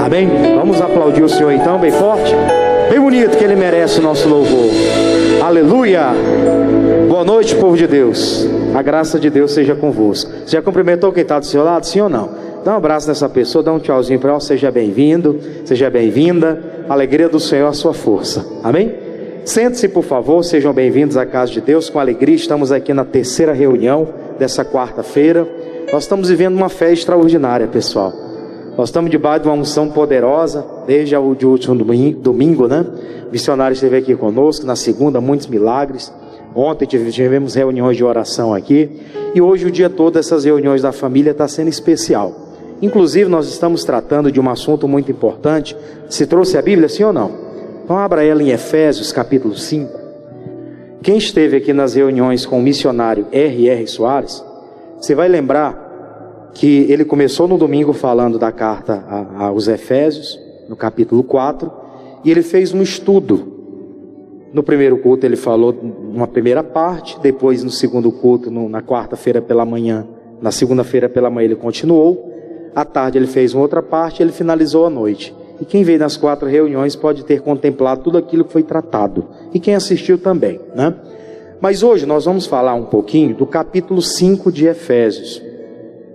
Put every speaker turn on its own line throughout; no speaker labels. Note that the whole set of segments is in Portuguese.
Amém? Vamos aplaudir o Senhor então, bem forte, bem bonito, que Ele merece o nosso louvor. Aleluia! Boa noite, povo de Deus. A graça de Deus seja convosco. Você já cumprimentou quem está do seu lado, sim ou não? Dá um abraço nessa pessoa, dá um tchauzinho para ela. Seja bem-vindo, seja bem-vinda. A alegria do Senhor é a sua força. Amém? Sente-se, por favor, sejam bem-vindos à casa de Deus. Com alegria, estamos aqui na terceira reunião dessa quarta-feira. Nós estamos vivendo uma fé extraordinária, pessoal. Nós estamos debaixo de uma unção poderosa, desde o último domingo, né? O missionário esteve aqui conosco, na segunda, muitos milagres. Ontem tivemos reuniões de oração aqui. E hoje o dia todo essas reuniões da família está sendo especial. Inclusive nós estamos tratando de um assunto muito importante. Se trouxe a Bíblia, sim ou não? Então abra ela em Efésios capítulo 5. Quem esteve aqui nas reuniões com o missionário R.R. Soares, você vai lembrar que ele começou no domingo falando da carta aos Efésios, no capítulo 4, e ele fez um estudo. No primeiro culto ele falou uma primeira parte, depois no segundo culto, na quarta-feira pela manhã, na segunda-feira pela manhã ele continuou, à tarde ele fez uma outra parte, ele finalizou à noite. E quem veio nas 4 reuniões pode ter contemplado tudo aquilo que foi tratado, e quem assistiu também, né? Mas hoje nós vamos falar um pouquinho do capítulo 5 de Efésios,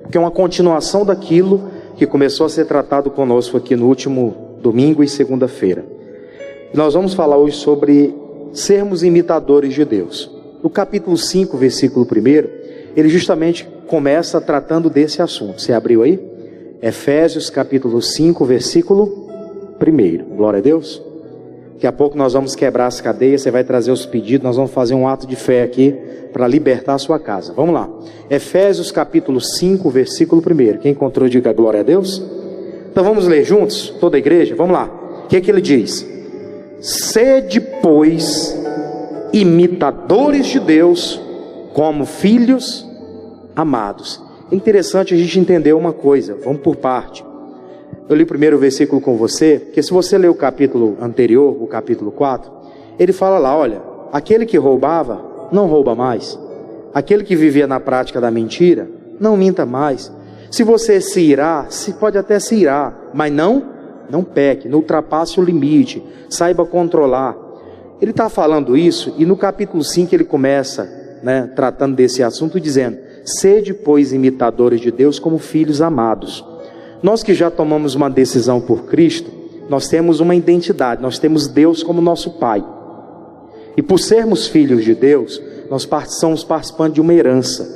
que é uma continuação daquilo que começou a ser tratado conosco aqui no último domingo e segunda-feira. Nós vamos falar hoje sobre sermos imitadores de Deus. No capítulo 5, versículo 1, ele justamente começa tratando desse assunto. Você abriu aí? Efésios capítulo 5, versículo 1. Glória a Deus. Daqui a pouco nós vamos quebrar as cadeias, você vai trazer os pedidos, nós vamos fazer um ato de fé aqui para libertar a sua casa. Vamos lá. Efésios capítulo 5, versículo 1. Quem encontrou, diga glória a Deus. Então vamos ler juntos, toda a igreja? Vamos lá. O que é que ele diz? Sede, pois, imitadores de Deus, como filhos amados. É interessante a gente entender uma coisa, vamos por parte. Eu li o primeiro versículo com você, porque se você ler o capítulo anterior, o capítulo 4, ele fala lá, olha, aquele que roubava, não rouba mais. Aquele que vivia na prática da mentira, não minta mais. Se você se irá, se pode até se irá, mas não peque, não ultrapasse o limite, saiba controlar. Ele está falando isso, e no capítulo 5 ele começa, tratando desse assunto, dizendo, sede, pois, imitadores de Deus como filhos amados. Nós que já tomamos uma decisão por Cristo, nós temos uma identidade, nós temos Deus como nosso Pai. E por sermos filhos de Deus, nós somos participantes de uma herança.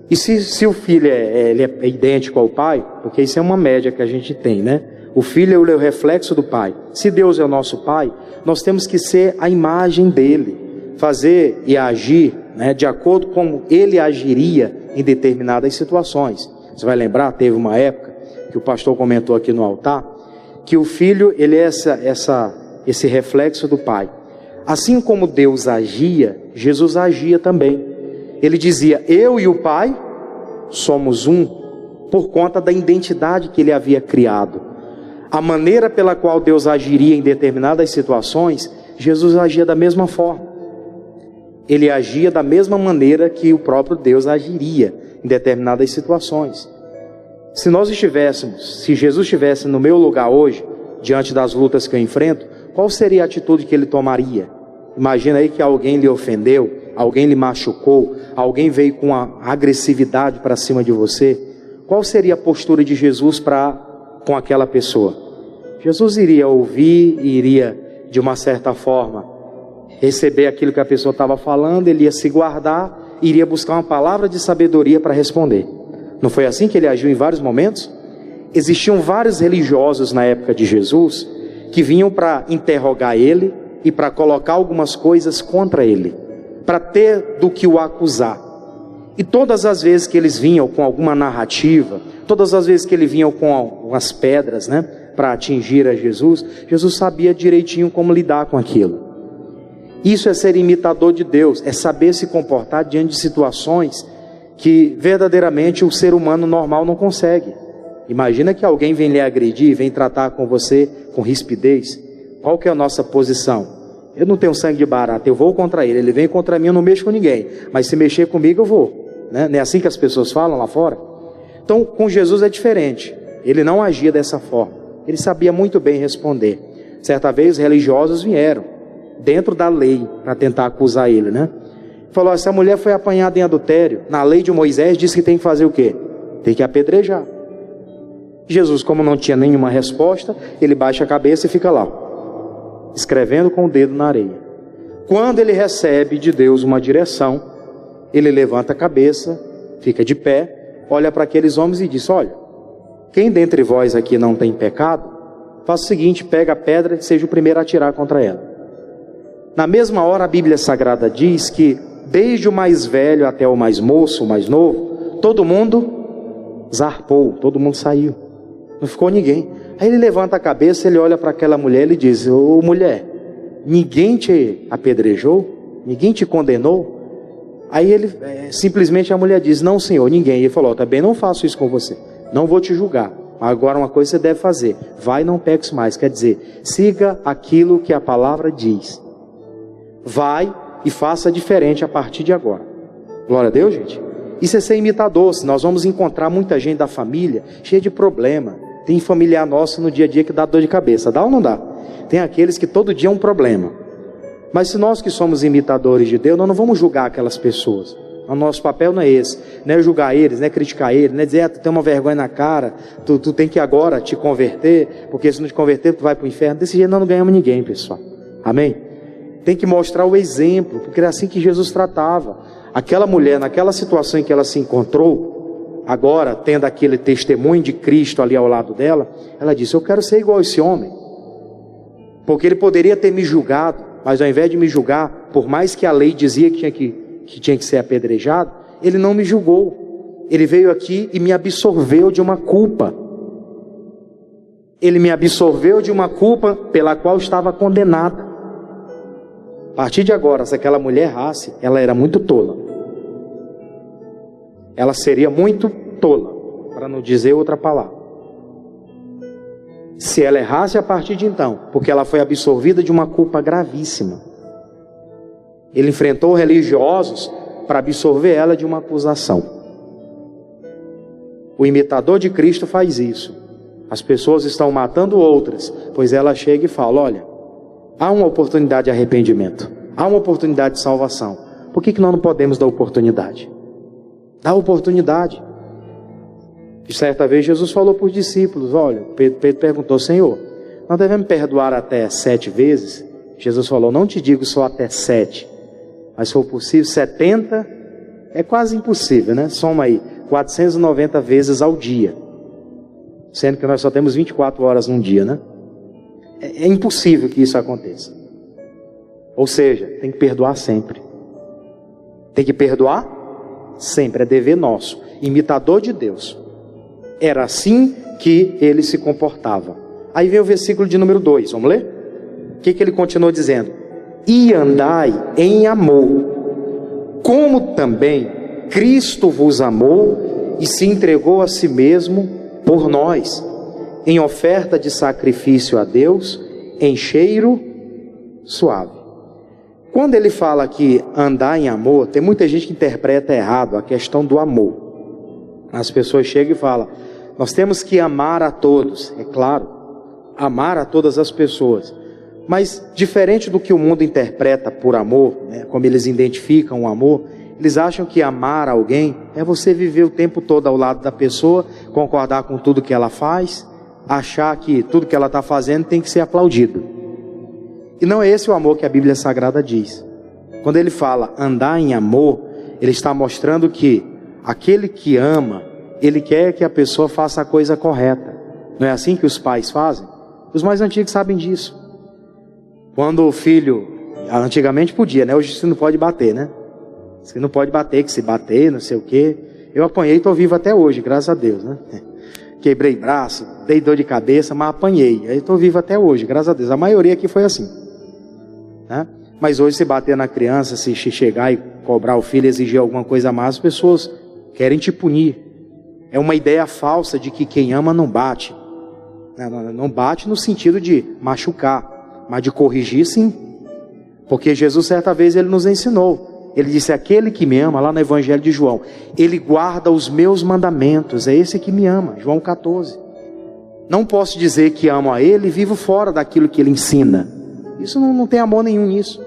E se o filho ele é idêntico ao pai, porque isso é uma média que a gente tem, né? O filho é o reflexo do pai. Se Deus é o nosso pai, nós temos que ser a imagem dele, fazer e agir, de acordo com como ele agiria em determinadas situações. Você vai lembrar, teve uma época que o pastor comentou aqui no altar, que o filho ele é esse reflexo do pai. Assim como Deus agia, Jesus agia também. Ele dizia, eu e o Pai somos um, por conta da identidade que ele havia criado. A maneira pela qual Deus agiria em determinadas situações, Jesus agia da mesma forma. Ele agia da mesma maneira que o próprio Deus agiria em determinadas situações. Se Jesus estivesse no meu lugar hoje, diante das lutas que eu enfrento, qual seria a atitude que ele tomaria? Imagina aí que alguém lhe ofendeu, alguém lhe machucou, alguém veio com a agressividade para cima de você. Qual seria a postura de Jesus com aquela pessoa? Jesus iria ouvir, iria de uma certa forma receber aquilo que a pessoa estava falando, ele ia se guardar, iria buscar uma palavra de sabedoria para responder. Não foi assim que ele agiu em vários momentos? Existiam vários religiosos na época de Jesus que vinham para interrogar ele e para colocar algumas coisas contra ele, para ter do que o acusar. E todas as vezes que eles vinham com alguma narrativa, todas as vezes que eles vinham com algumas pedras, para atingir a Jesus, Jesus sabia direitinho como lidar com aquilo. Isso é ser imitador de Deus, é saber se comportar diante de situações que verdadeiramente o ser humano normal não consegue. Imagina que alguém vem lhe agredir, vem tratar com você com rispidez. Qual que é a nossa posição? Eu não tenho sangue de barata, eu vou contra ele. Ele vem contra mim, eu não mexo com ninguém. Mas se mexer comigo, eu vou. Não é assim que as pessoas falam lá fora? Então, com Jesus é diferente. Ele não agia dessa forma. Ele sabia muito bem responder. Certa vez os religiosos vieram, dentro da lei, para tentar acusar ele, né? Falou, essa mulher foi apanhada em adultério. Na lei de Moisés diz que tem que fazer o quê? Tem que apedrejar. Jesus, como não tinha nenhuma resposta, ele baixa a cabeça e fica lá, escrevendo com o dedo na areia. Quando ele recebe de Deus uma direção, ele levanta a cabeça, fica de pé, olha para aqueles homens e diz, olha, quem dentre vós aqui não tem pecado, faça o seguinte, pega a pedra e seja o primeiro a atirar contra ela. Na mesma hora a Bíblia Sagrada diz que desde o mais velho até o mais moço, o mais novo, todo mundo zarpou, todo mundo saiu, não ficou ninguém. Aí ele levanta a cabeça, ele olha para aquela mulher e ele diz, ô mulher, ninguém te apedrejou? Ninguém te condenou? Aí ele, simplesmente a mulher diz, não senhor, ninguém. E ele falou, também não faço isso com você, não vou te julgar. Agora uma coisa você deve fazer, vai e não peques mais. Quer dizer, siga aquilo que a palavra diz. Vai e faça diferente a partir de agora. Glória a Deus, gente. Isso é ser imitador. Nós vamos encontrar muita gente da família cheia de problema. Tem familiar nosso no dia a dia que dá dor de cabeça, dá ou não dá? Tem aqueles que todo dia é um problema. Mas se nós que somos imitadores de Deus, nós não vamos julgar aquelas pessoas. O nosso papel não é esse, não é julgar eles, não é criticar eles, não é dizer, tu tem uma vergonha na cara, tu tem que agora te converter, porque se não te converter, tu vai para o inferno. Desse jeito nós não ganhamos ninguém, pessoal. Amém? Tem que mostrar o exemplo, porque era assim que Jesus tratava. Aquela mulher, naquela situação em que ela se encontrou, agora tendo aquele testemunho de Cristo ali ao lado dela, ela disse, eu quero ser igual a esse homem. Porque ele poderia ter me julgado, mas ao invés de me julgar, por mais que a lei dizia que tinha que ser apedrejado, ele não me julgou. Ele veio aqui e me absolveu de uma culpa. Ele me absolveu de uma culpa pela qual estava condenada. A partir de agora, se aquela mulher errasse, ela era muito tola. Ela seria muito tola, para não dizer outra palavra. Se ela errasse a partir de então, porque ela foi absolvida de uma culpa gravíssima. Ele enfrentou religiosos para absolver ela de uma acusação. O imitador de Cristo faz isso. As pessoas estão matando outras, pois ela chega e fala, olha, há uma oportunidade de arrependimento, há uma oportunidade de salvação. Por que nós não podemos dar oportunidade? Dá oportunidade. E certa vez Jesus falou para os discípulos, olha, Pedro perguntou, Senhor, nós devemos perdoar até 7 vezes? Jesus falou, não te digo só até 7, mas se for possível 70, é quase impossível, né? Soma aí, 490 vezes ao dia, sendo que nós só temos 24 horas num dia, né? É impossível que isso aconteça. Ou seja, tem que perdoar sempre. Tem que perdoar sempre, é dever nosso. Imitador de Deus. Era assim que ele se comportava. Aí vem o versículo de número 2, vamos ler? O que ele continuou dizendo? E andai em amor, como também Cristo vos amou e se entregou a si mesmo por nós, em oferta de sacrifício a Deus, em cheiro suave. Quando ele fala aqui andar em amor, tem muita gente que interpreta errado a questão do amor. As pessoas chegam e falam, nós temos que amar a todos. É claro, amar a todas as pessoas. Mas diferente do que o mundo interpreta por amor, né, como eles identificam o amor, eles acham que amar alguém é você viver o tempo todo ao lado da pessoa, concordar com tudo que ela faz, achar que tudo que ela está fazendo tem que ser aplaudido. E não é esse o amor que a Bíblia Sagrada diz. Quando ele fala andar em amor, ele está mostrando que aquele que ama, ele quer que a pessoa faça a coisa correta. Não é assim que os pais fazem? Os mais antigos sabem disso. Quando o filho, antigamente podia, né? Hoje você não pode bater, né? Você não pode bater, que se bater, não sei o quê. Eu apanhei e estou vivo até hoje, graças a Deus, né? Quebrei braço, dei dor de cabeça, mas apanhei. Aí estou vivo até hoje, graças a Deus. A maioria aqui foi assim, né? Mas hoje se bater na criança, se chegar e cobrar o filho, exigir alguma coisa a mais, as pessoas querem te punir. É uma ideia falsa de que quem ama não bate. Não bate no sentido de machucar, mas de corrigir sim. Porque Jesus certa vez ele nos ensinou. Ele disse, aquele que me ama, lá no Evangelho de João, ele guarda os meus mandamentos, é esse que me ama, João 14. não posso dizer que amo a ele e vivo fora daquilo que ele ensina. Isso não tem amor nenhum nisso.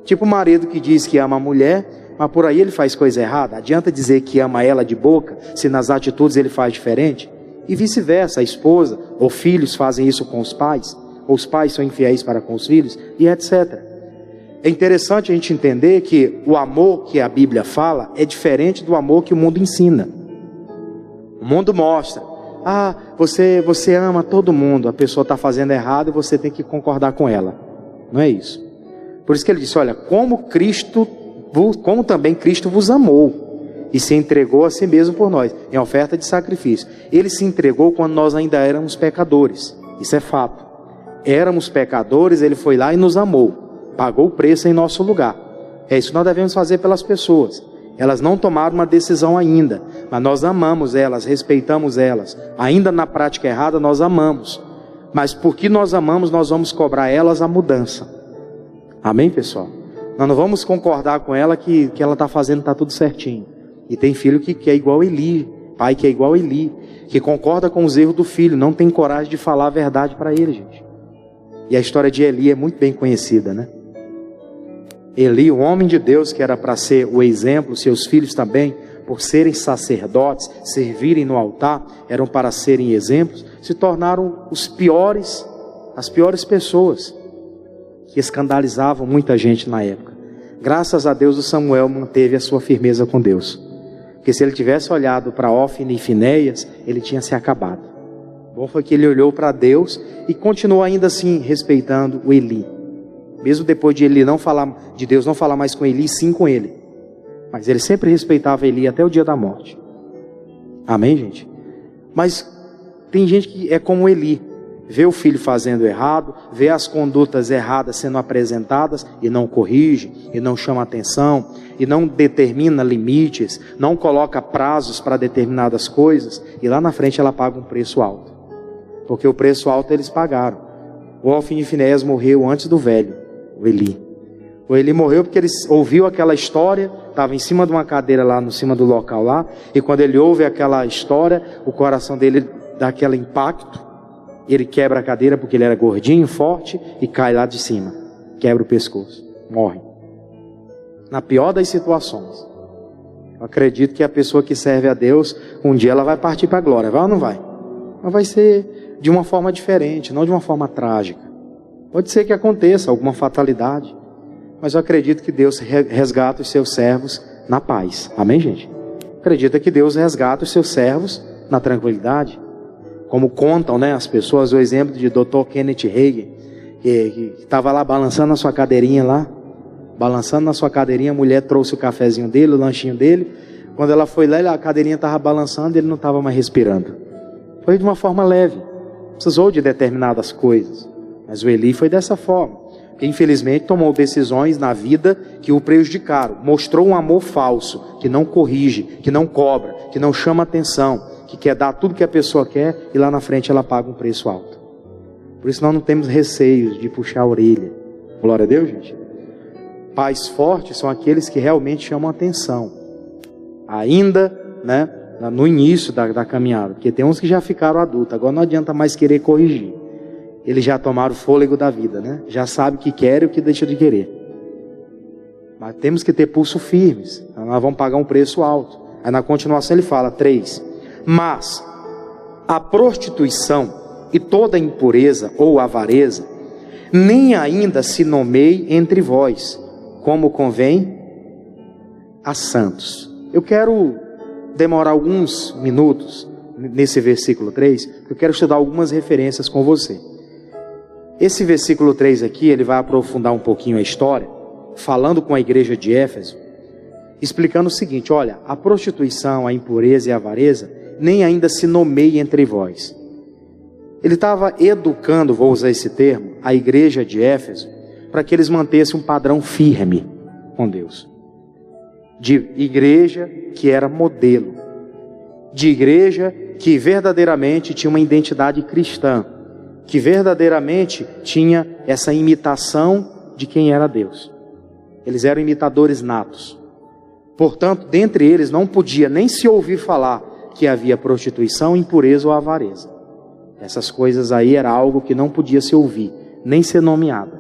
Tipo o marido que diz que ama a mulher, mas por aí ele faz coisa errada. Adianta dizer que ama ela de boca, se nas atitudes ele faz diferente? E vice-versa, a esposa ou filhos fazem isso com os pais, ou os pais são infiéis para com os filhos, e etc. É interessante a gente entender que o amor que a Bíblia fala é diferente do amor que o mundo ensina. O mundo mostra, você ama todo mundo, a pessoa está fazendo errado e você tem que concordar com ela. Não é isso. Por isso que ele disse, olha, como também Cristo vos amou e se entregou a si mesmo por nós, em oferta de sacrifício. Ele se entregou quando nós ainda éramos pecadores, isso é fato. Éramos pecadores, ele foi lá e nos amou, pagou o preço em nosso lugar. É isso que nós devemos fazer pelas pessoas. Elas não tomaram uma decisão ainda, mas nós amamos elas, respeitamos elas. Ainda na prática errada nós amamos, mas porque nós amamos, nós vamos cobrar elas a mudança. Amém, pessoal? Nós não vamos concordar com ela que ela está fazendo, está tudo certinho. E tem filho que é igual a Eli, pai que é igual a Eli, que concorda com os erros do filho, não tem coragem de falar a verdade para ele, gente. E a história de Eli é muito bem conhecida, né? Eli, o homem de Deus, que era para ser o exemplo, seus filhos também, por serem sacerdotes, servirem no altar, eram para serem exemplos, se tornaram as piores pessoas, que escandalizavam muita gente na época. Graças a Deus o Samuel manteve a sua firmeza com Deus, porque se ele tivesse olhado para Ófine e Finéias, ele tinha se acabado. Bom foi que ele olhou para Deus e continuou ainda assim respeitando o Eli, mesmo depois de Deus não falar mais com Eli, sim com ele, mas ele sempre respeitava Eli até o dia da morte. Amém, gente? Mas tem gente que é como Eli, vê o filho fazendo errado, vê as condutas erradas sendo apresentadas e não corrige, e não chama atenção, e não determina limites, não coloca prazos para determinadas coisas, e lá na frente ela paga um preço alto, porque o preço alto eles pagaram. O Ófine e Finéias morreu antes do velho, o Eli. O Eli morreu porque ele ouviu aquela história, estava em cima de uma cadeira lá, no cima do local lá, e quando ele ouve aquela história, o coração dele dá aquele impacto, ele quebra a cadeira porque ele era gordinho, forte, e cai lá de cima, quebra o pescoço, morre. Na pior das situações. Eu acredito que a pessoa que serve a Deus, um dia ela vai partir para a glória, vai ou não vai? Mas vai ser de uma forma diferente, não de uma forma trágica. Pode ser que aconteça alguma fatalidade, mas eu acredito que Deus resgata os seus servos na paz. Amém, gente? Acredita que Deus resgata os seus servos na tranquilidade. Como contam, né, as pessoas, o exemplo de Dr. Kenneth Hagin, que estava lá balançando na sua cadeirinha a mulher trouxe o cafezinho dele, o lanchinho dele. Quando ela foi lá, a cadeirinha estava balançando, ele não estava mais respirando. Foi de uma forma leve, precisou de determinadas coisas, mas o Eli foi dessa forma, que infelizmente tomou decisões na vida que o prejudicaram, mostrou um amor falso, que não corrige, que não cobra, que não chama atenção, que quer dar tudo que a pessoa quer e lá na frente ela paga um preço alto. Por isso nós não temos receios de puxar a orelha. Glória a Deus, gente. Pais fortes são aqueles que realmente chamam atenção, ainda, né, no início da caminhada, porque tem uns que já ficaram adultos, agora não adianta mais querer corrigir, eles já tomaram o fôlego da vida, né? Já sabem o que querem e o que deixam de querer, mas temos que ter pulso firmes, então nós vamos pagar um preço alto. Aí na continuação ele fala, 3, mas a prostituição e toda impureza ou avareza nem ainda se nomeie entre vós, como convém a santos. Eu quero demorar alguns minutos nesse versículo 3, porque eu quero estudar algumas referências com você. Esse versículo 3 aqui, ele vai aprofundar um pouquinho a história, falando com a igreja de Éfeso, explicando o seguinte, olha, a prostituição, a impureza e a avareza nem ainda se nomeie entre vós. Ele estava educando, vou usar esse termo, a igreja de Éfeso, para que eles mantessem um padrão firme com Deus, de igreja que era modelo, de igreja que verdadeiramente tinha uma identidade cristã, que verdadeiramente tinha essa imitação de quem era Deus. Eles eram imitadores natos. Portanto, dentre eles não podia nem se ouvir falar que havia prostituição, impureza ou avareza. Essas coisas aí era algo que não podia se ouvir, nem ser nomeada.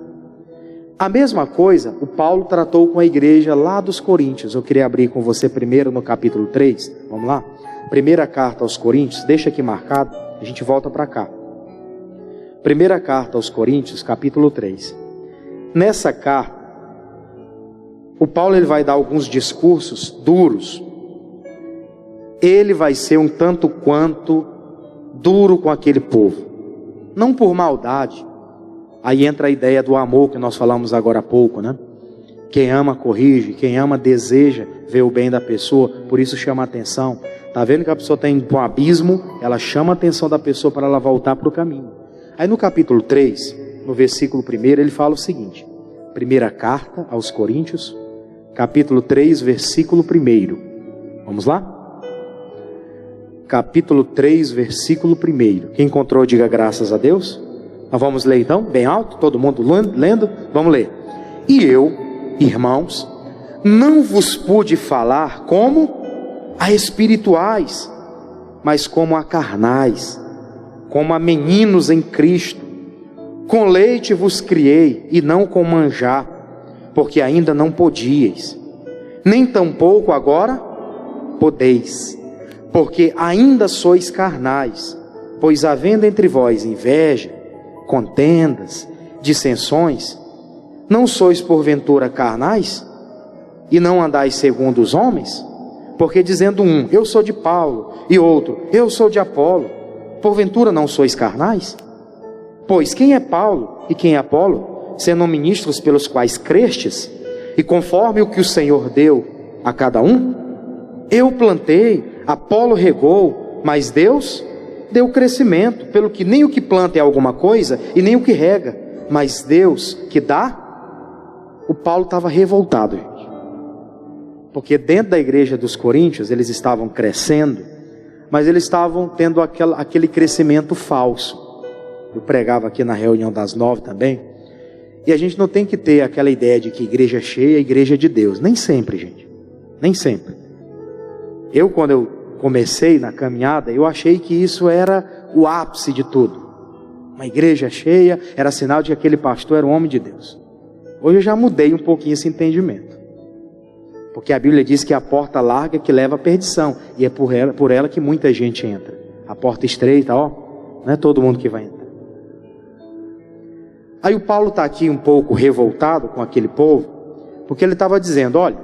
A mesma coisa o Paulo tratou com a igreja lá dos Coríntios. Eu queria abrir com você primeiro no capítulo 3, vamos lá? Primeira carta aos Coríntios, deixa aqui marcado, a gente volta para cá. Primeira carta aos Coríntios, capítulo 3. Nessa carta, o Paulo ele vai dar alguns discursos duros. Ele vai ser um tanto quanto duro com aquele povo. Não por maldade. Aí entra a ideia do amor que nós falamos agora há pouco, né? Quem ama corrige, quem ama deseja ver o bem da pessoa, por isso chama a atenção. Tá vendo que a pessoa está indo para um abismo, ela chama a atenção da pessoa para ela voltar para o caminho. Aí no capítulo 3, no versículo 1, ele fala o seguinte. Primeira carta aos Coríntios, capítulo 3, versículo 1. Vamos lá? Capítulo 3, versículo 1. Quem encontrou, diga graças a Deus. Nós vamos ler então, bem alto, todo mundo lendo? Vamos ler. E eu, irmãos, não vos pude falar como a espirituais, mas como a carnais, como a meninos em Cristo. Com leite vos criei, e não com manjar, porque ainda não podíeis, nem tampouco agora podeis, porque ainda sois carnais, pois havendo entre vós inveja, contendas, dissensões, não sois porventura carnais, e não andais segundo os homens? Porque dizendo um, eu sou de Paulo, e outro, eu sou de Apolo, porventura não sois carnais? Pois quem é Paulo e quem é Apolo, sendo ministros pelos quais crestes, e conforme o que o Senhor deu a cada um? Eu plantei, Apolo regou, mas Deus deu crescimento, pelo que nem o que planta é alguma coisa, e nem o que rega, mas Deus que dá. O Paulo estava revoltado, gente, porque dentro da igreja dos Coríntios, eles estavam crescendo, mas eles estavam tendo aquele crescimento falso. Eu pregava aqui na reunião das 9 também, e a gente não tem que ter aquela ideia de que igreja é cheia é igreja de Deus, nem sempre, gente, nem sempre. Quando eu comecei na caminhada, eu achei que isso era o ápice de tudo. Uma igreja cheia era sinal de que aquele pastor era um homem de Deus. Hoje eu já mudei um pouquinho esse entendimento, porque a Bíblia diz que a porta larga que leva à perdição, e é por ela que muita gente entra. A porta estreita, não é todo mundo que vai entrar. Aí o Paulo está aqui um pouco revoltado com aquele povo, porque ele estava dizendo, olha,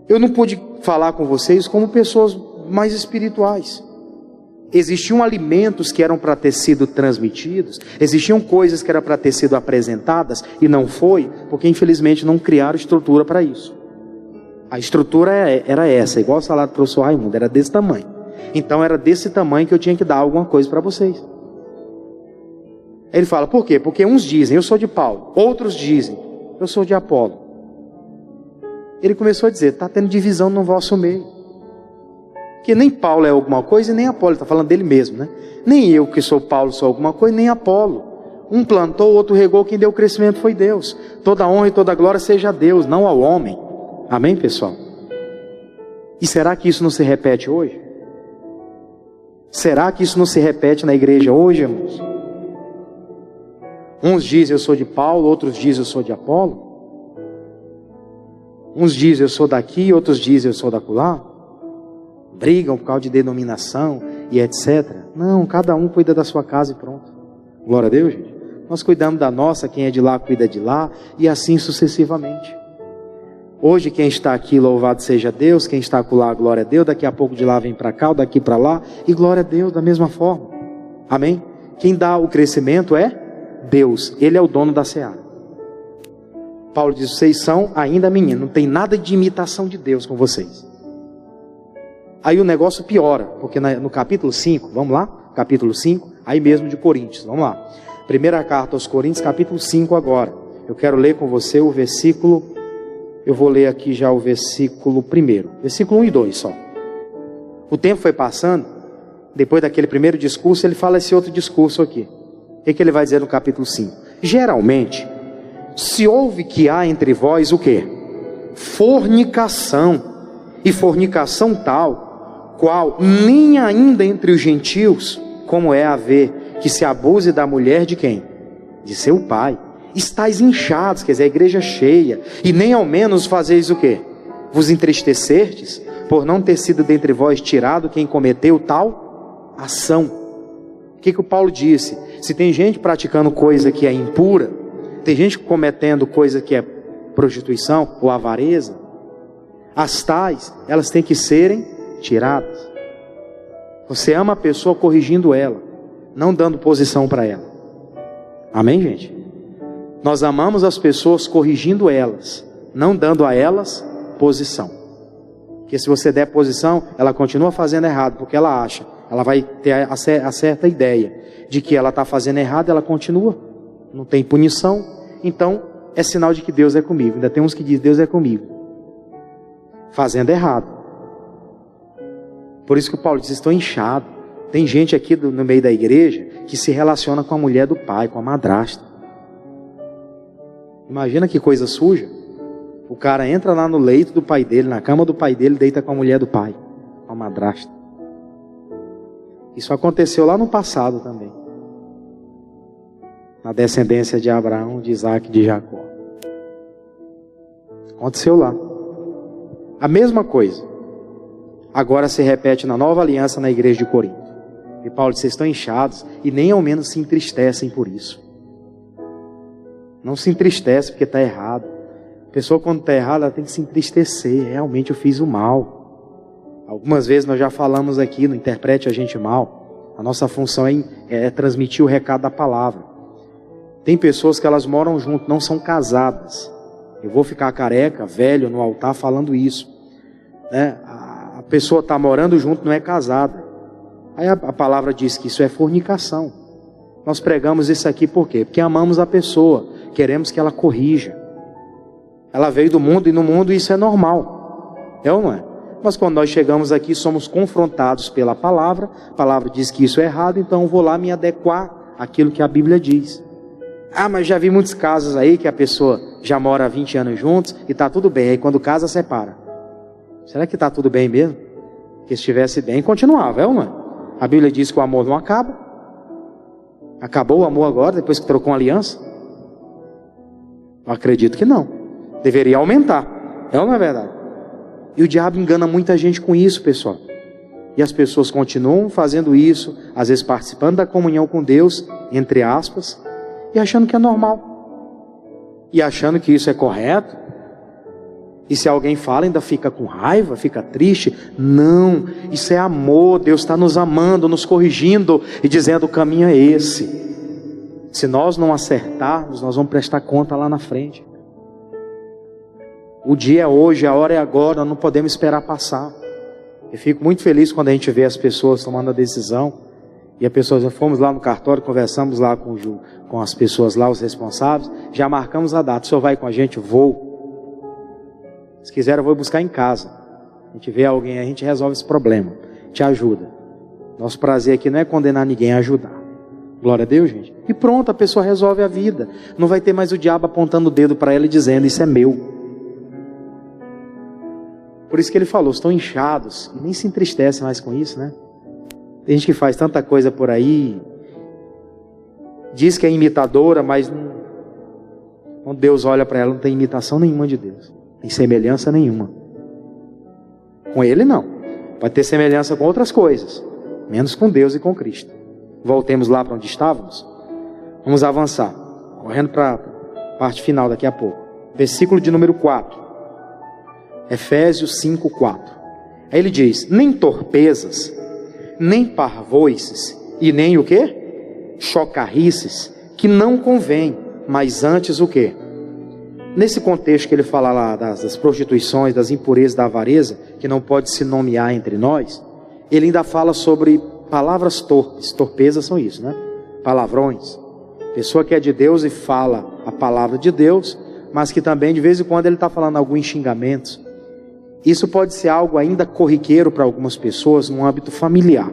eu não pude falar com vocês como pessoas mais espirituais. Existiam alimentos que eram para ter sido transmitidos, existiam coisas que eram para ter sido apresentadas, e não foi, porque infelizmente não criaram estrutura para isso. A estrutura era essa, igual o salário do professor Raimundo, era desse tamanho. Então era desse tamanho que eu tinha que dar alguma coisa para vocês. Ele fala, por quê? Porque uns dizem, eu sou de Paulo, outros dizem, eu sou de Apolo. Ele começou a dizer, está tendo divisão no vosso meio. Que nem Paulo é alguma coisa e nem Apolo, está falando dele mesmo, né? Nem eu que sou Paulo sou alguma coisa, nem Apolo. Um plantou, o outro regou, quem deu o crescimento foi Deus. Toda honra e toda glória seja a Deus, não ao homem. Amém, pessoal? E será que isso não se repete hoje? Será que isso não se repete na igreja hoje, irmãos? Uns dizem eu sou de Paulo, outros dizem eu sou de Apolo. Uns dizem eu sou daqui, outros dizem eu sou dacolá. Brigam por causa de denominação e etc. Não, cada um cuida da sua casa e pronto. Glória a Deus, gente. Nós cuidamos da nossa, quem é de lá cuida de lá, e assim sucessivamente. Hoje quem está aqui, louvado seja Deus, quem está acolá, glória a Deus, daqui a pouco de lá vem para cá, ou daqui para lá, e glória a Deus da mesma forma. Amém? Quem dá o crescimento é Deus, Ele é o dono da seara. Paulo diz, vocês são ainda meninos, não tem nada de imitação de Deus com vocês. Aí o negócio piora, porque no capítulo 5, vamos lá, capítulo 5, aí mesmo de Coríntios, vamos lá. Primeira carta aos Coríntios, capítulo 5 agora. Eu quero ler com você o versículo, eu vou ler aqui já o versículo 1, versículo 1 e 2 só. O tempo foi passando, depois daquele primeiro discurso, ele fala esse outro discurso aqui. O que ele vai dizer no capítulo 5? Geralmente, se ouve que há entre vós o quê? Fornicação, e fornicação tal, qual nem ainda entre os gentios como é haver que se abuse da mulher de quem? De seu pai. Estais inchados, quer dizer, a igreja cheia, e nem ao menos fazeis o quê? Vos entristecerdes, por não ter sido dentre vós tirado quem cometeu tal ação. O que o Paulo disse? Se tem gente praticando coisa que é impura, tem gente cometendo coisa que é prostituição ou avareza, as tais, elas têm que serem tiradas. Você ama a pessoa corrigindo ela, não dando posição para ela. Amém, gente? Nós amamos as pessoas corrigindo elas, não dando a elas posição. Porque se você der posição, ela continua fazendo errado, porque ela acha, ela vai ter a certa ideia de que ela está fazendo errado, ela continua, não tem punição, então é sinal de que Deus é comigo. Ainda tem uns que dizem Deus é comigo, fazendo errado. Por isso que o Paulo diz, estou inchado. Tem gente aqui no meio da igreja que se relaciona com a mulher do pai, com a madrasta. Imagina que coisa suja. O cara entra lá no leito do pai dele, na cama do pai dele, deita com a mulher do pai, com a madrasta. Isso aconteceu lá no passado também, na descendência de Abraão, de Isaac e de Jacó. Aconteceu lá. A mesma coisa agora se repete na nova aliança na igreja de Corinto. E Paulo diz, vocês estão inchados e nem ao menos se entristecem por isso. Não se entristece porque está errado. A pessoa quando está errada, ela tem que se entristecer. Realmente eu fiz o mal. Algumas vezes nós já falamos aqui, não interprete a gente mal. A nossa função é transmitir o recado da palavra. Tem pessoas que elas moram junto, não são casadas. Eu vou ficar careca, velho, no altar falando isso, né? A pessoa está morando junto, não é casada. Aí a palavra diz que isso é fornicação. Nós pregamos isso aqui por quê? Porque amamos a pessoa, queremos que ela corrija. Ela veio do mundo e no mundo isso é normal. É ou não é? Mas quando nós chegamos aqui, somos confrontados pela palavra. A palavra diz que isso é errado, então eu vou lá me adequar àquilo que a Bíblia diz. Ah, mas já vi muitos casos aí que a pessoa já mora há 20 anos juntos e está tudo bem. Aí quando casa, separa. Será que está tudo bem mesmo? Porque se estivesse bem, continuava, é ou não é? A Bíblia diz que o amor não acaba. Acabou o amor agora, depois que trocou uma aliança? Eu acredito que não. Deveria aumentar. É ou não é verdade? E o diabo engana muita gente com isso, pessoal. E as pessoas continuam fazendo isso, às vezes participando da comunhão com Deus, entre aspas, e achando que é normal. E achando que isso é correto. E se alguém fala, ainda fica com raiva, fica triste. Não, isso é amor. Deus está nos amando, nos corrigindo e dizendo o caminho é esse. Se nós não acertarmos, nós vamos prestar conta lá na frente. O dia é hoje, a hora é agora, não podemos esperar passar. Eu fico muito feliz quando a gente vê as pessoas tomando a decisão. E as pessoas, fomos lá no cartório, conversamos lá com as pessoas lá, os responsáveis. Já marcamos a data, o senhor vai com a gente? Vou. Se quiser eu vou buscar em casa. A gente vê alguém, a gente resolve esse problema, te ajuda. Nosso prazer aqui não é condenar ninguém, é ajudar. Glória a Deus, gente. E pronto, a pessoa resolve a vida. Não vai ter mais o diabo apontando o dedo para ela e dizendo, isso é meu. Por isso que ele falou, estão inchados. E nem se entristece mais com isso, né? Tem gente que faz tanta coisa por aí, diz que é imitadora, mas não, quando Deus olha para ela, não tem imitação nenhuma de Deus. Tem semelhança nenhuma. Com Ele não. Pode ter semelhança com outras coisas, menos com Deus e com Cristo. Voltemos lá para onde estávamos. Vamos avançar, correndo para a parte final daqui a pouco. Versículo de número 4. Efésios 5, 4. Aí ele diz, nem torpezas, nem parvoices, e nem o quê? Chocarrices, que não convém, mas antes o quê? Nesse contexto que ele fala lá das prostituições, das impurezas, da avareza, que não pode se nomear entre nós, ele ainda fala sobre palavras torpes. Torpezas são isso, né? Palavrões. Pessoa que é de Deus e fala a palavra de Deus, mas que também de vez em quando ele está falando alguns xingamentos. Isso pode ser algo ainda corriqueiro para algumas pessoas no âmbito familiar.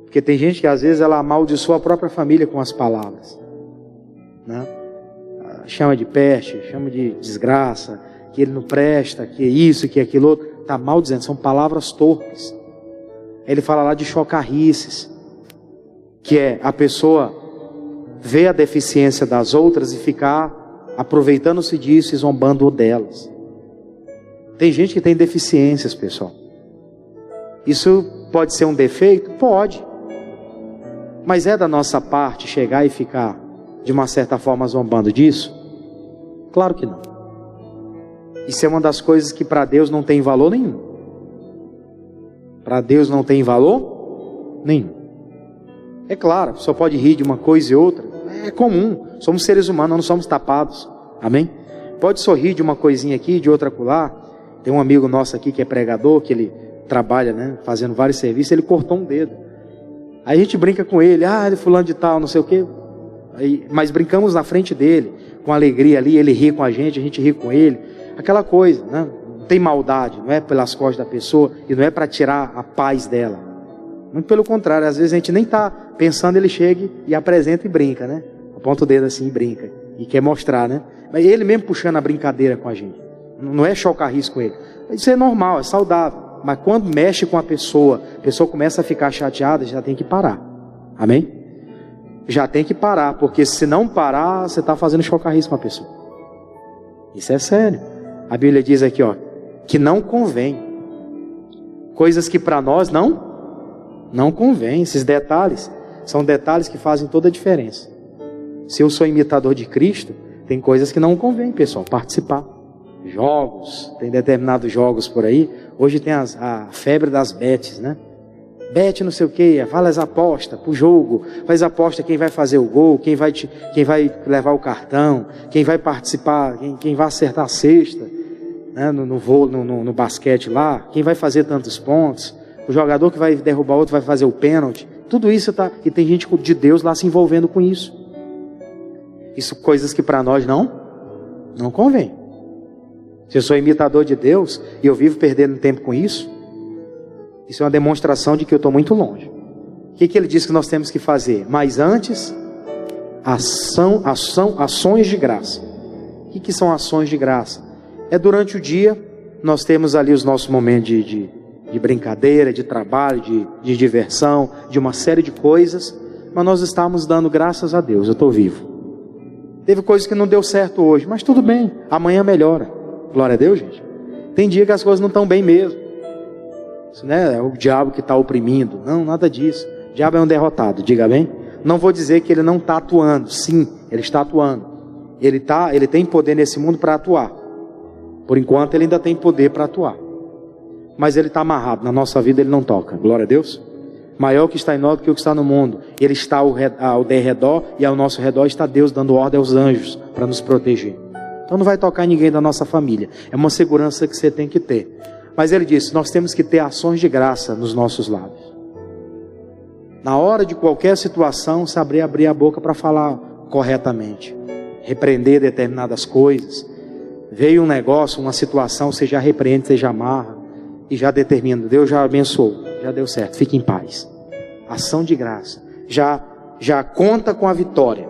Porque tem gente que às vezes ela amaldiçoa a própria família com as palavras, né? Chama de peste, chama de desgraça, que ele não presta, que isso, que aquilo outro. Está maldizendo, são palavras torpes. Ele fala lá de chocarrices, que é a pessoa ver a deficiência das outras e ficar aproveitando-se disso e zombando delas. Tem gente que tem deficiências, pessoal. Isso pode ser um defeito? Pode. Mas é da nossa parte chegar e ficar, de uma certa forma, zombando disso? Claro que não. Isso é uma das coisas que para Deus não tem valor nenhum. Para Deus não tem valor nenhum. É claro, só pode rir de uma coisa e outra. É comum. Somos seres humanos, não somos tapados. Amém? Pode sorrir de uma coisinha aqui, de outra acolá. Tem um amigo nosso aqui que é pregador, que ele trabalha, né, fazendo vários serviços. Ele cortou um dedo. Aí a gente brinca com ele. Ele fulano de tal, não sei o quê. Mas brincamos na frente dele, com alegria ali. Ele ri com a gente ri com ele. Aquela coisa, né? Não tem maldade, não é pelas costas da pessoa e não é para tirar a paz dela. Muito pelo contrário, às vezes a gente nem está pensando, ele chega e apresenta e brinca, né? Aponta o dedo assim e brinca. E quer mostrar, né? Mas ele mesmo puxando a brincadeira com a gente. Não é chocar-risco com ele. Isso é normal, é saudável. Mas quando mexe com a pessoa começa a ficar chateada, já tem que parar. Amém? Já tem que parar, porque se não parar, você está fazendo chocar-risco com a pessoa. Isso é sério. A Bíblia diz aqui, que não convém. Coisas que para nós não convém. Esses detalhes são detalhes que fazem toda a diferença. Se eu sou imitador de Cristo, tem coisas que não convém, pessoal, participar. Jogos, tem determinados jogos por aí. Hoje tem a febre das bets, né? Bet não sei o que, fala as apostas pro jogo, faz aposta quem vai fazer o gol, quem vai levar o cartão, quem vai participar, quem vai acertar a cesta, né? no basquete lá, quem vai fazer tantos pontos, o jogador que vai derrubar outro vai fazer o pênalti. Tudo isso e tem gente de Deus lá se envolvendo com isso. Isso coisas que para nós não convém. Se eu sou imitador de Deus e eu vivo perdendo tempo com isso, isso é uma demonstração de que eu estou muito longe. O que ele diz que nós temos que fazer? Mas antes, ações de graça. O que são ações de graça? É durante o dia, nós temos ali os nossos momentos de brincadeira, de trabalho, de diversão, de uma série de coisas, mas nós estamos dando graças a Deus, eu estou vivo. Teve coisas que não deu certo hoje, mas tudo bem, amanhã melhora. Glória a Deus, gente. Tem dia que as coisas não estão bem mesmo. Isso, né? É o diabo que está oprimindo. Não, nada disso. O diabo é um derrotado, diga bem. Não vou dizer que ele não está atuando. Sim, ele está atuando. Ele tem poder nesse mundo para atuar. Por enquanto ele ainda tem poder para atuar. Mas ele está amarrado. Na nossa vida ele não toca. Glória a Deus. Maior que está em nós do que o que está no mundo. Ele está ao derredor e ao nosso redor está Deus dando ordem aos anjos para nos proteger. Então não vai tocar ninguém da nossa família. É uma segurança que você tem que ter. Mas ele disse, nós temos que ter ações de graça nos nossos lábios. Na hora de qualquer situação, saber abrir a boca para falar corretamente. Repreender determinadas coisas. Veio um negócio, uma situação, você já repreende, você já amarra. E já determina, Deus já abençoou, já deu certo, fique em paz. Ação de graça. Já conta com a vitória.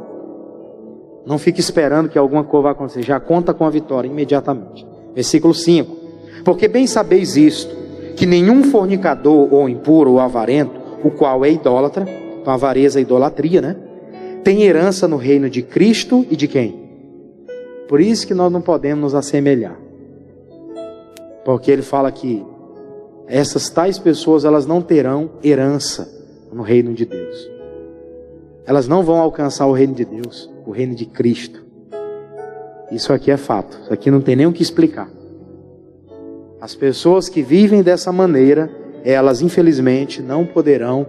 Não fique esperando que alguma coisa vai acontecer. Já conta com a vitória imediatamente. Versículo 5. Porque bem sabeis isto, que nenhum fornicador ou impuro ou avarento, o qual é idólatra, então avareza é idolatria, né? Tem herança no reino de Cristo e de quem? Por isso que nós não podemos nos assemelhar. Porque ele fala que essas tais pessoas, elas não terão herança no reino de Deus. Elas não vão alcançar o reino de Deus, o reino de Cristo. Isso aqui é fato. Isso aqui não tem nem o que explicar. As pessoas que vivem dessa maneira, elas infelizmente não poderão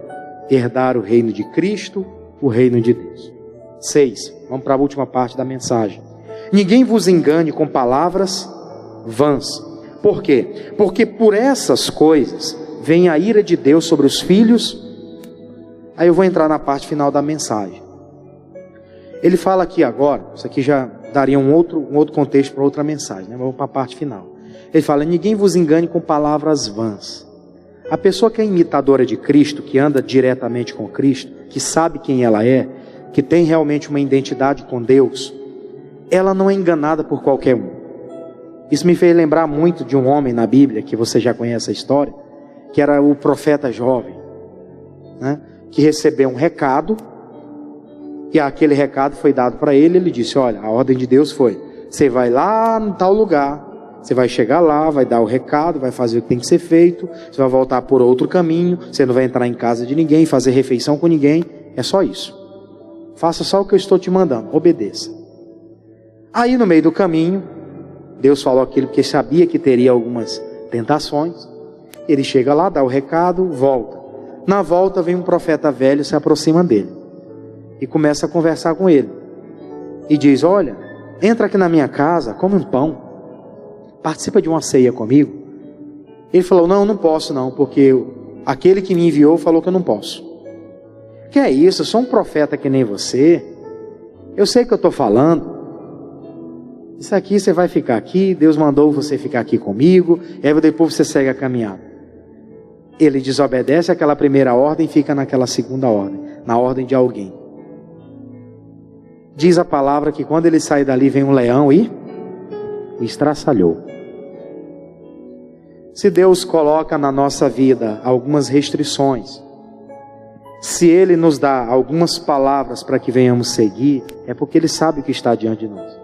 herdar o reino de Cristo, o reino de Deus. 6. Vamos para a última parte da mensagem. Ninguém vos engane com palavras vãs. Por quê? Porque por essas coisas vem a ira de Deus sobre os filhos. Aí eu vou entrar na parte final da mensagem. Ele fala aqui agora, isso aqui já daria um outro contexto para outra mensagem, né? Vamos para a parte final. Ele fala, ninguém vos engane com palavras vãs. A pessoa que é imitadora de Cristo, que anda diretamente com Cristo, que sabe quem ela é, que tem realmente uma identidade com Deus, ela não é enganada por qualquer um. Isso me fez lembrar muito de um homem na Bíblia, que você já conhece a história, que era o profeta jovem. né, que recebeu um recado, e aquele recado foi dado para ele. Ele disse: olha, a ordem de Deus foi: você vai lá em tal lugar, você vai chegar lá, vai dar o recado, vai fazer o que tem que ser feito, você vai voltar por outro caminho, você não vai entrar em casa de ninguém, fazer refeição com ninguém, é só isso. Faça só o que eu estou te mandando, obedeça. Aí no meio do caminho, Deus falou aquilo porque sabia que teria algumas tentações. Ele chega lá, dá o recado, volta. Na volta vem um profeta velho, se aproxima dele e começa a conversar com ele. E diz: olha, entra aqui na minha casa, come um pão, participa de uma ceia comigo. Ele falou: não, não posso não, porque aquele que me enviou falou que eu não posso. Que é isso? Eu sou um profeta que nem você. Eu sei o que eu estou falando. Isso aqui você vai ficar aqui, Deus mandou você ficar aqui comigo, e aí depois você segue a caminhada. Ele desobedece aquela primeira ordem e fica naquela segunda ordem, na ordem de alguém. Diz a palavra que quando ele sai dali vem um leão e o estraçalhou. Se Deus coloca na nossa vida algumas restrições, se Ele nos dá algumas palavras para que venhamos seguir, é porque Ele sabe o que está diante de nós.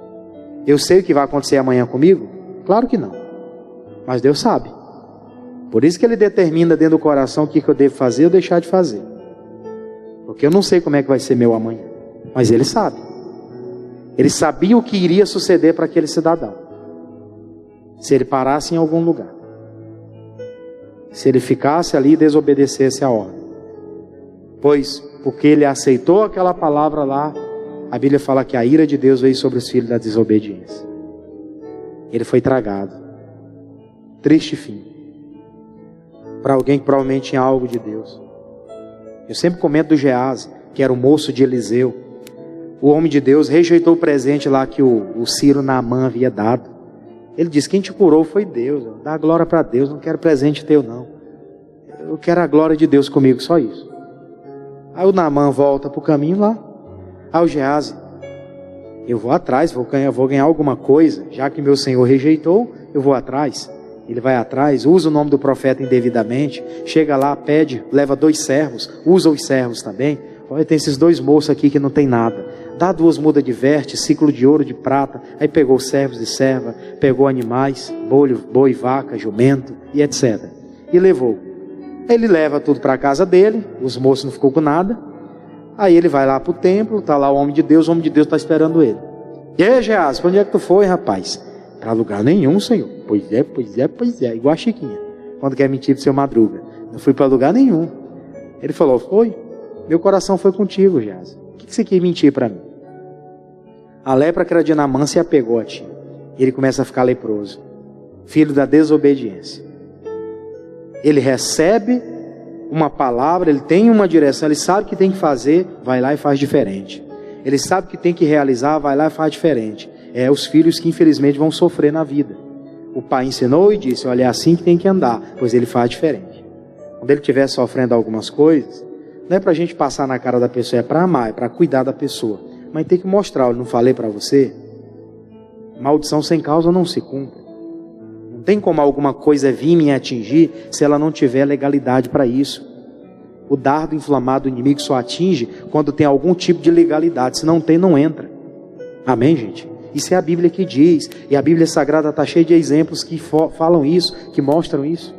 Eu sei o que vai acontecer amanhã comigo? Claro que não. Mas Deus sabe. Por isso que Ele determina dentro do coração o que eu devo fazer ou deixar de fazer. Porque eu não sei como é que vai ser meu amanhã. Mas Ele sabe. Ele sabia o que iria suceder para aquele cidadão. Se ele parasse em algum lugar. Se ele ficasse ali e desobedecesse a ordem. Pois, porque ele aceitou aquela palavra lá, a Bíblia fala que a ira de Deus veio sobre os filhos da desobediência. Ele foi tragado. Triste fim. Para alguém que provavelmente tinha algo de Deus. Eu sempre comento do Geazi, que era o moço de Eliseu. O homem de Deus rejeitou o presente lá que o Ciro Naamã havia dado. Ele disse: quem te curou foi Deus. Dá a glória para Deus, não quero presente teu não. Eu quero a glória de Deus comigo, só isso. Aí o Naamã volta para o caminho lá. Aí o Geazi: eu vou atrás, vou ganhar alguma coisa. Já que meu Senhor rejeitou, eu vou atrás. Ele vai atrás, usa o nome do profeta indevidamente. Chega lá, pede, leva 2 servos. Usa os servos também. Olha, tem esses 2 moços aqui que não tem nada. Dá 2 mudas de verte, ciclo de ouro, de prata. Aí pegou servos e serva, pegou animais, boi, vaca, jumento e etc. E levou. Ele leva tudo para a casa dele, os moços não ficou com nada. Aí ele vai lá para o templo, está lá o homem de Deus está esperando ele. E aí, Geazi, para onde é que tu foi, rapaz? Para lugar nenhum, Senhor. Pois é, igual a Chiquinha, quando quer mentir pro seu Madruga. Não fui para lugar nenhum. Ele falou: foi? Meu coração foi contigo, Geazi. O que você quer mentir para mim? A lepra que era de Naamã se apegou a ti. Ele começa a ficar leproso. Filho da desobediência. Ele recebe uma palavra, ele tem uma direção, ele sabe o que tem que fazer, vai lá e faz diferente. Ele sabe o que tem que realizar, vai lá e faz diferente. É os filhos que infelizmente vão sofrer na vida. O pai ensinou e disse: olha, é assim que tem que andar, pois ele faz diferente. Quando ele estiver sofrendo algumas coisas, não é para a gente passar na cara da pessoa, é para amar, é para cuidar da pessoa. Mas tem que mostrar: eu não falei para você? Maldição sem causa não se cumpre. Não tem como alguma coisa vir me atingir se ela não tiver legalidade para isso. O dardo inflamado do inimigo só atinge quando tem algum tipo de legalidade. Se não tem, não entra. Amém, gente? Isso é a Bíblia que diz. E a Bíblia Sagrada está cheia de exemplos que falam isso, que mostram isso.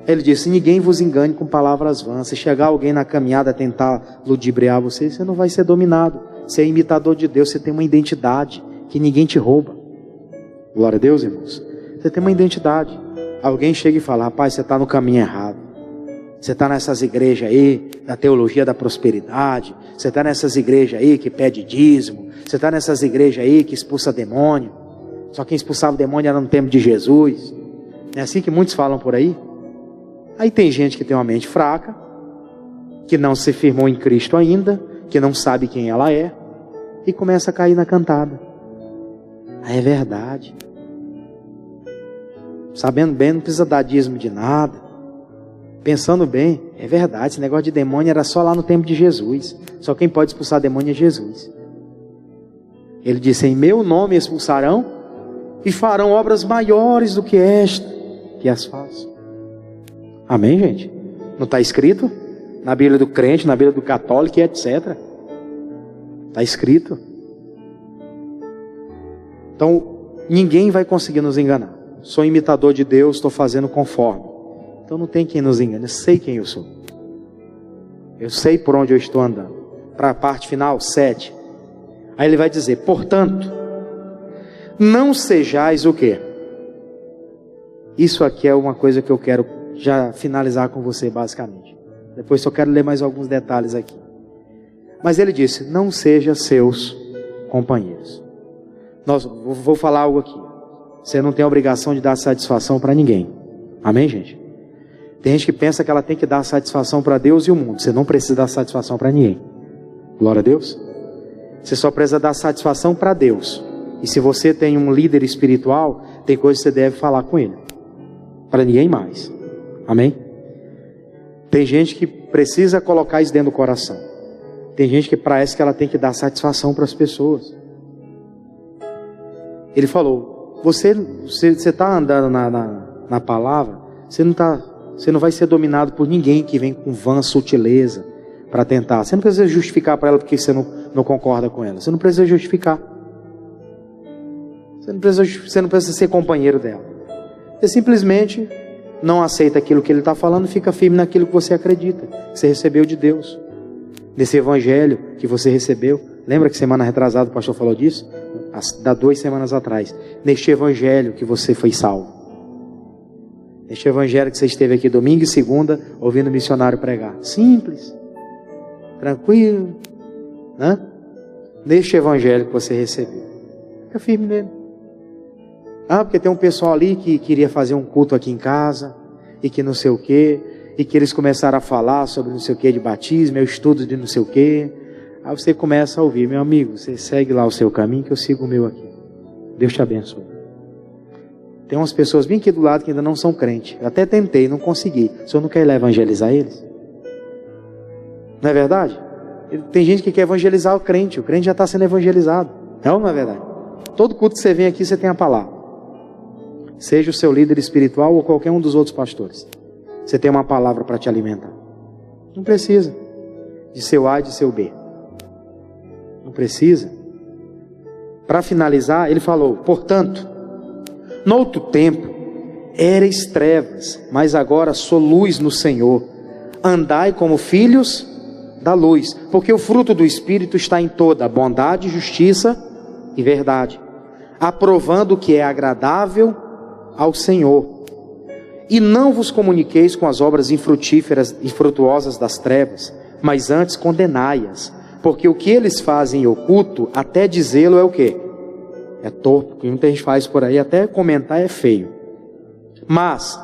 Ele disse: ninguém vos engane com palavras vãs. Se chegar alguém na caminhada a tentar ludibriar você, você não vai ser dominado. Você é imitador de Deus, você tem uma identidade que ninguém te rouba. Glória a Deus, irmãos. Você tem uma identidade. Alguém chega e fala: rapaz, você está no caminho errado. Você está nessas igrejas aí, da teologia da prosperidade. Você está nessas igrejas aí que pede dízimo. Você está nessas igrejas aí que expulsa demônio. Só quem expulsava o demônio era no tempo de Jesus. É assim que muitos falam por aí. Aí tem gente que tem uma mente fraca, que não se firmou em Cristo ainda, que não sabe quem ela é, e começa a cair na cantada. É verdade. Sabendo bem, não precisa dar dízimo de nada. Pensando bem, é verdade, esse negócio de demônio era só lá no tempo de Jesus. Só quem pode expulsar demônio é Jesus. Ele disse: em meu nome expulsarão e farão obras maiores do que esta, que as faço. Amém, gente? Não está escrito? Na Bíblia do crente, na Bíblia do católico e etc. Está escrito. Então, ninguém vai conseguir nos enganar. Sou imitador de Deus, estou fazendo conforme. Então não tem quem nos engane. Eu sei quem eu sou. Eu sei por onde eu estou andando. Para a parte final, 7. Aí ele vai dizer, portanto, não sejais o quê? Isso aqui é uma coisa que eu quero já finalizar com você basicamente. Depois só quero ler mais alguns detalhes aqui. Mas ele disse, não seja seus companheiros. Vou falar algo aqui. Você não tem a obrigação de dar satisfação para ninguém. Amém, gente? Tem gente que pensa que ela tem que dar satisfação para Deus e o mundo. Você não precisa dar satisfação para ninguém. Glória a Deus. Você só precisa dar satisfação para Deus. E se você tem um líder espiritual, tem coisa que você deve falar com ele. Para ninguém mais. Amém? Tem gente que precisa colocar isso dentro do coração. Tem gente que parece que ela tem que dar satisfação para as pessoas. Ele falou, você está andando na palavra, você não vai ser dominado por ninguém que vem com vã sutileza para tentar. Você não precisa justificar para ela porque você não concorda com ela. Você não precisa justificar. Você não precisa ser companheiro dela. Você simplesmente não aceita aquilo que ele está falando e fica firme naquilo que você acredita, que você recebeu de Deus. Nesse evangelho que você recebeu. Lembra que semana retrasada o pastor falou disso? Há 2 semanas atrás. Neste evangelho que você foi salvo. Neste evangelho que você esteve aqui domingo e segunda ouvindo o missionário pregar. Simples. Tranquilo. Né? Neste evangelho que você recebeu. Fica firme nele. Porque tem um pessoal ali que queria fazer um culto aqui em casa. E que não sei o quê. E que eles começaram a falar sobre não sei o quê de batismo. Eu estudo de não sei o quê. Aí você começa a ouvir. Meu amigo, você segue lá o seu caminho que eu sigo o meu aqui. Deus te abençoe. Tem umas pessoas bem aqui do lado que ainda não são crentes. Eu até tentei, não consegui. O senhor não quer ir lá evangelizar eles? Não é verdade? Tem gente que quer evangelizar o crente já está sendo evangelizado. Não é verdade? Todo culto que você vem aqui, você tem a palavra. Seja o seu líder espiritual ou qualquer um dos outros pastores. Você tem uma palavra para te alimentar. Não precisa de seu A e de seu B. Não precisa. Para finalizar, ele falou, portanto, noutro tempo, éreis trevas, mas agora sou luz no Senhor. Andai como filhos da luz, porque o fruto do Espírito está em toda bondade, justiça e verdade, aprovando o que é agradável ao Senhor. E não vos comuniqueis com as obras infrutíferas e infrutuosas das trevas, mas antes condenai-as, porque o que eles fazem em oculto, até dizê-lo é o quê? É torpe, que muita gente faz por aí, até comentar é feio. Mas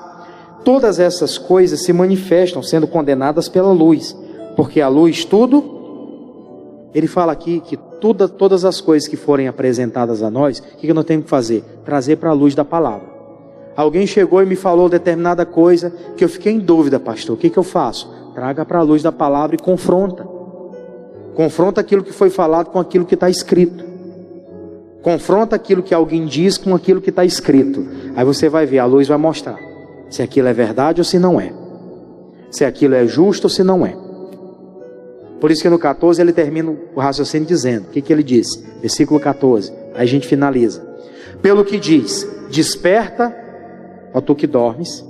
todas essas coisas se manifestam sendo condenadas pela luz, porque a luz tudo, ele fala aqui que todas as coisas que forem apresentadas a nós, o que nós temos que fazer? Trazer para a luz da palavra. Alguém chegou e me falou determinada coisa que eu fiquei em dúvida, pastor, o que eu faço? Traga para a luz da palavra e confronta. Confronta aquilo que foi falado com aquilo que está escrito. Confronta aquilo que alguém diz com aquilo que está escrito. Aí você vai ver, a luz vai mostrar se aquilo é verdade ou se não é. Se aquilo é justo ou se não é. Por isso que no 14 ele termina o raciocínio dizendo, o que ele diz? Versículo 14, aí a gente finaliza. Pelo que diz, desperta, ó tu que dormes,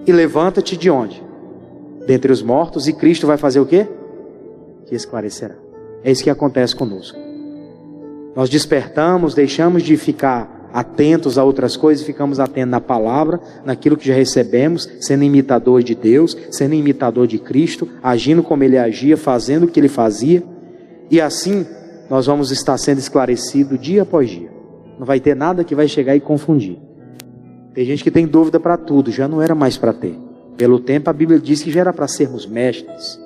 e levanta-te de onde? Dentre os mortos, e Cristo vai fazer o quê? Que esclarecerá. É isso que acontece conosco. Nós despertamos, deixamos de ficar atentos a outras coisas e ficamos atentos na palavra, naquilo que já recebemos, sendo imitador de Deus, sendo imitador de Cristo, agindo como Ele agia, fazendo o que Ele fazia, e assim nós vamos estar sendo esclarecidos dia após dia. Não vai ter nada que vai chegar e confundir. Tem gente que tem dúvida para tudo, já não era mais para ter. Pelo tempo a Bíblia diz que já era para sermos mestres,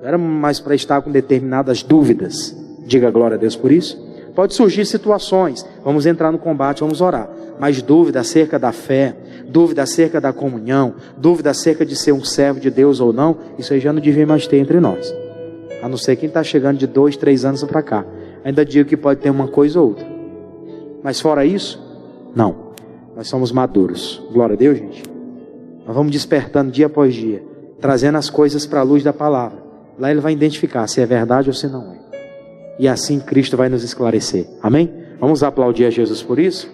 não era mais para estar com determinadas dúvidas. Diga glória a Deus por isso. Pode surgir situações, vamos entrar no combate, vamos orar, mas dúvida acerca da fé, dúvida acerca da comunhão, dúvida acerca de ser um servo de Deus ou não, isso aí já não devia mais ter entre nós, a não ser quem está chegando de 2, 3 anos para cá. Ainda digo que pode ter uma coisa ou outra, mas fora isso, não. Nós somos maduros, glória a Deus, gente. Nós vamos despertando dia após dia, trazendo as coisas para a luz da palavra. Lá ele vai identificar se é verdade ou se não é. E assim Cristo vai nos esclarecer. Amém? Vamos aplaudir a Jesus por isso?